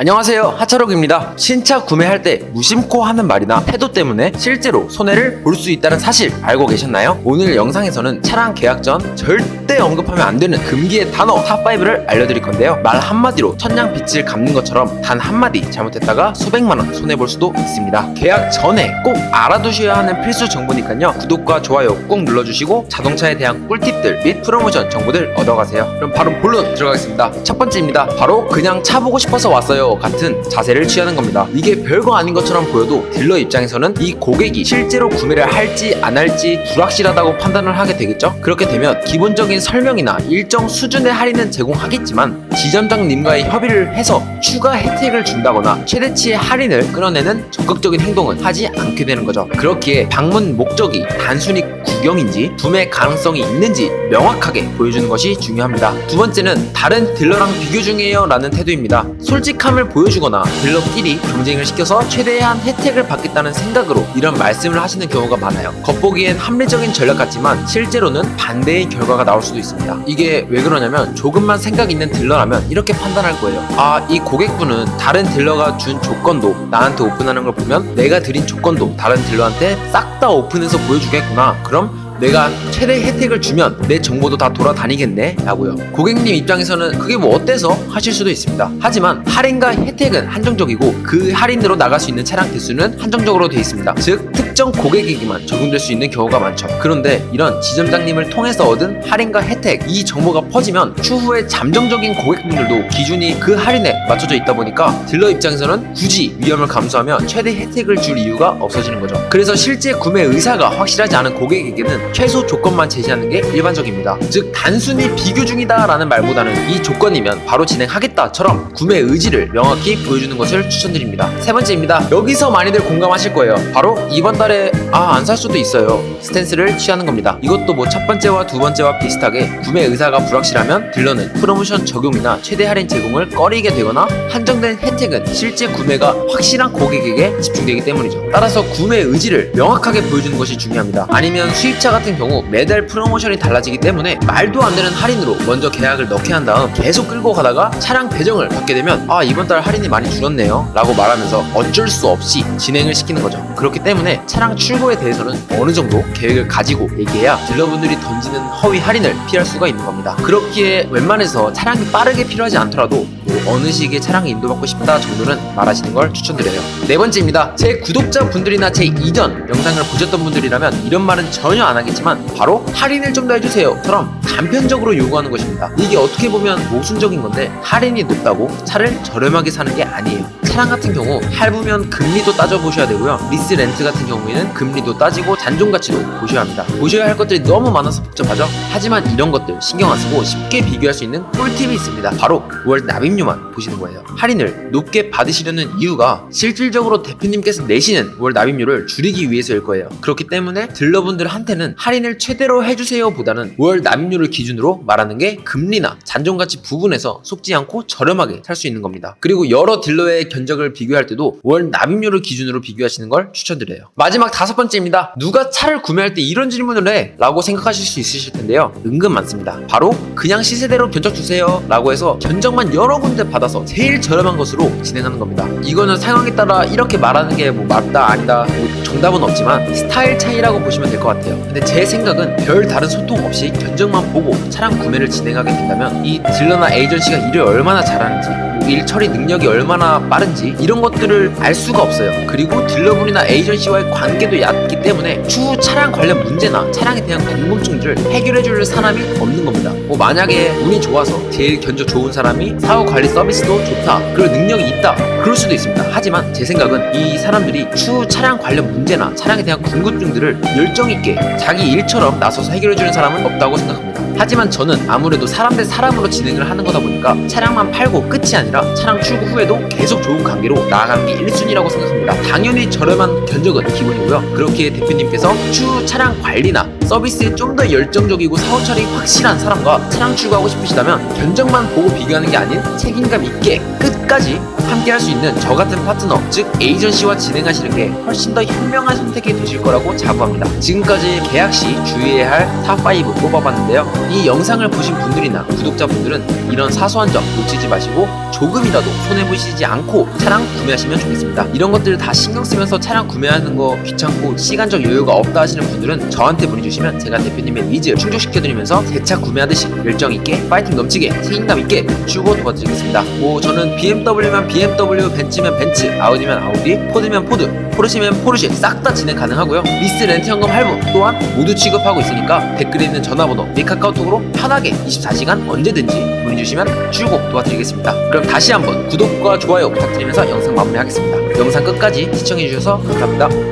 안녕하세요, 하차록입니다. 신차 구매할 때 무심코 하는 말이나 태도 때문에 실제로 손해를 볼 수 있다는 사실 알고 계셨나요? 오늘 영상에서는 차량 계약 전 절대 언급하면 안 되는 금기의 단어 탑5를 알려드릴 건데요. 말 한마디로 천냥 빚을 갚는 것처럼 단 한마디 잘못했다가 수백만원 손해볼 수도 있습니다. 계약 전에 꼭 알아두셔야 하는 필수 정보니까요. 구독과 좋아요 꼭 눌러주시고 자동차에 대한 꿀팁들 및 프로모션 정보들 얻어가세요. 그럼 바로 본론 들어가겠습니다. 첫 번째입니다. 바로 그냥 차 보고 싶어서 왔어요 같은 자세를 취하는 겁니다. 이게 별거 아닌 것처럼 보여도 딜러 입장에서는 이 고객이 실제로 구매를 할지 안 할지 불확실하다고 판단을 하게 되겠죠. 그렇게 되면 기본적인 설명이나 일정 수준의 할인은 제공하겠지만 지점장님과의 협의를 해서 추가 혜택을 준다거나 최대치의 할인을 끌어내는 적극적인 행동은 하지 않게 되는 거죠. 그렇기에 방문 목적이 단순히 구경인지 구매 가능성이 있는지 명확하게 보여주는 것이 중요합니다. 두 번째는 다른 딜러랑 비교 중이에요 라는 태도입니다. 솔직함을 보여주거나 딜러끼리 경쟁을 시켜서 최대한 혜택을 받겠다는 생각으로 이런 말씀을 하시는 경우가 많아요. 겉보기엔 합리적인 전략 같지만 실제로는 반대의 결과가 나올 수도 있습니다. 이게 왜 그러냐면 조금만 생각 있는 딜러라면 이렇게 판단할 거예요. 이 고객분은 다른 딜러가 준 조건도 나한테 오픈하는 걸 보면 내가 드린 조건도 다른 딜러한테 싹 다 오픈해서 보여주겠구나. 그럼 내가 최대 혜택을 주면 내 정보도 다 돌아다니겠네 라고요. 고객님 입장에서는 그게 뭐 어때서 하실 수도 있습니다. 하지만 할인과 혜택은 한정적이고 그 할인으로 나갈 수 있는 차량 대수는 한정적으로 되어 있습니다. 즉 특정 고객에게만 적용될 수 있는 경우가 많죠. 그런데 이런 지점장님을 통해서 얻은 할인과 혜택 이 정보가 퍼지면 추후에 잠정적인 고객분들도 기준이 그 할인에 맞춰져 있다 보니까 딜러 입장에서는 굳이 위험을 감수하며 최대 혜택을 줄 이유가 없어지는 거죠. 그래서 실제 구매 의사가 확실하지 않은 고객에게는 최소 조건만 제시하는 게 일반적입니다. 즉 단순히 비교 중이다 라는 말보다는 이 조건이면 바로 진행하겠다처럼 구매 의지를 명확히 보여주는 것을 추천드립니다. 세 번째입니다. 여기서 많이들 공감하실 거예요. 바로 이번 달에 안 살 수도 있어요 스탠스를 취하는 겁니다. 이것도 뭐 첫 번째와 두 번째와 비슷하게 구매 의사가 불확실하면 딜러는 프로모션 적용이나 최대 할인 제공을 꺼리게 되거나 한정된 혜택은 실제 구매가 확실한 고객에게 집중되기 때문이죠. 따라서 구매 의지를 명확하게 보여주는 것이 중요합니다. 아니면 수입차 같은 경우 매달 프로모션이 달라지기 때문에 말도 안 되는 할인으로 먼저 계약을 넣게 한 다음 계속 끌고 가다가 차량 배정을 받게 되면 이번 달 할인이 많이 줄었네요 라고 말하면서 어쩔 수 없이 진행을 시키는 거죠. 그렇기 때문에 차량 출고에 대해서는 어느 정도 계획을 가지고 얘기해야 딜러분들이 던지는 허위 할인을 피할 수가 있는 겁니다. 그렇기에 웬만해서 차량이 빠르게 필요하지 않더라도 어느 시기에 차량이 인도받고 싶다 정도는 말하시는 걸 추천드려요. 네 번째입니다. 제 구독자분들이나 제 이전 영상을 보셨던 분들이라면 이런 말은 전혀 안 하겠지만 바로 할인을 좀 더 해주세요 처럼 단편적으로 요구하는 것입니다. 이게 어떻게 보면 모순적인 건데 할인이 높다고 차를 저렴하게 사는 게 아니에요. 차량 같은 경우 할부면 금리도 따져보셔야 되고요. 리스 렌트 같은 경우에는 금리도 따지고 잔존 가치도 보셔야 합니다. 보셔야 할 것들이 너무 많아서 복잡하죠. 하지만 이런 것들 신경 안 쓰고 쉽게 비교할 수 있는 꿀팁이 있습니다. 바로 5월 납입료만 보시는 거예요. 할인을 높게 받으시려는 이유가 실질적으로 대표님께서 내시는 5월 납입료를 줄이기 위해서일 거예요. 그렇기 때문에 딜러분들한테는 할인을 최대로 해주세요 보다는 5월 납입료를 기준으로 말하는 게 금리나 잔존가치 부분에서 속지 않고 저렴하게 살 수 있는 겁니다. 그리고 여러 딜러의 견적을 비교할 때도 5월 납입료를 기준으로 비교하시는 걸 추천드려요. 마지막 다섯 번째입니다. 누가 차를 구매할 때 이런 질문을 해? 라고 생각하실 수 있으실 텐데요. 은근 많습니다. 바로 그냥 시세대로 견적 주세요 라고 해서 견적만 여러 군데 받아서 제일 저렴한 것으로 진행하는 겁니다. 이거는 상황에 따라 이렇게 말하는 게 뭐 맞다 아니다 정답은 없지만 스타일 차이라고 보시면 될 것 같아요. 근데 제 생각은 별 다른 소통 없이 견적만 보고 차량 구매를 진행하게 된다면 이 딜러나 에이전시가 일을 얼마나 잘하는지 일 처리 능력이 얼마나 빠른지 이런 것들을 알 수가 없어요. 그리고 딜러분이나 에이전시와의 관계도 얕기 때문에 추후 차량 관련 문제나 차량에 대한 궁금증들을 해결해줄 사람이 없는 겁니다. 만약에 운이 좋아서 제일 견적 좋은 사람이 사후 관리 서비스도 좋다 그럴 능력이 있다 그럴 수도 있습니다. 하지만 제 생각은 이 사람들이 추후 차량 관련 문제나 차량에 대한 궁금증들을 열정있게 자기 일처럼 나서서 해결해주는 사람은 없다고 생각합니다. 하지만 저는 아무래도 사람 대 사람으로 진행을 하는 거다 보니까 차량만 팔고 끝이 아니라 차량 출고 후에도 계속 좋은 관계로 나아가는 게 1순위라고 생각합니다. 당연히 저렴한 견적은 기본이고요. 그렇기에 대표님께서 추후 차량 관리나 서비스에 좀 더 열정적이고 사후 처리 확실한 사람과 차량 출고하고 싶으시다면 견적만 보고 비교하는 게 아닌 책임감 있게 끝까지 함께 할 수 있는 저 같은 파트너 즉 에이전시와 진행하시는 게 훨씬 더 현명한 선택이 되실 거라고 자부합니다. 지금까지 계약 시 주의해야 할 탑5 뽑아봤는데요. 이 영상을 보신 분들이나 구독자분들은 이런 사소한 점 놓치지 마시고 조금이라도 손해보시지 않고 차량 구매하시면 좋겠습니다. 이런 것들을 다 신경 쓰면서 차량 구매하는 거 귀찮고 시간적 여유가 없다 하시는 분들은 저한테 문의 주시면 제가 대표님의 니즈 충족시켜드리면서 새 차 구매하듯이 열정 있게 파이팅 넘치게 책임감 있게 추고 도와드리겠습니다. 저는 BMW면 BMW, 벤츠면 벤츠, 아우디면 아우디, 포드면 포드, 포르쉐면 포르쉐 싹 다 진행 가능하고요. 리스 렌트 현금 할부 또한 모두 취급하고 있으니까 댓글에 있는 전화번호 및 카카오톡으로 편하게 24시간 언제든지 문의 주시면 추고 도와드리겠습니다. 그럼 다시 한번 구독과 좋아요 부탁드리면서 영상 마무리하겠습니다. 영상 끝까지 시청해주셔서 감사합니다.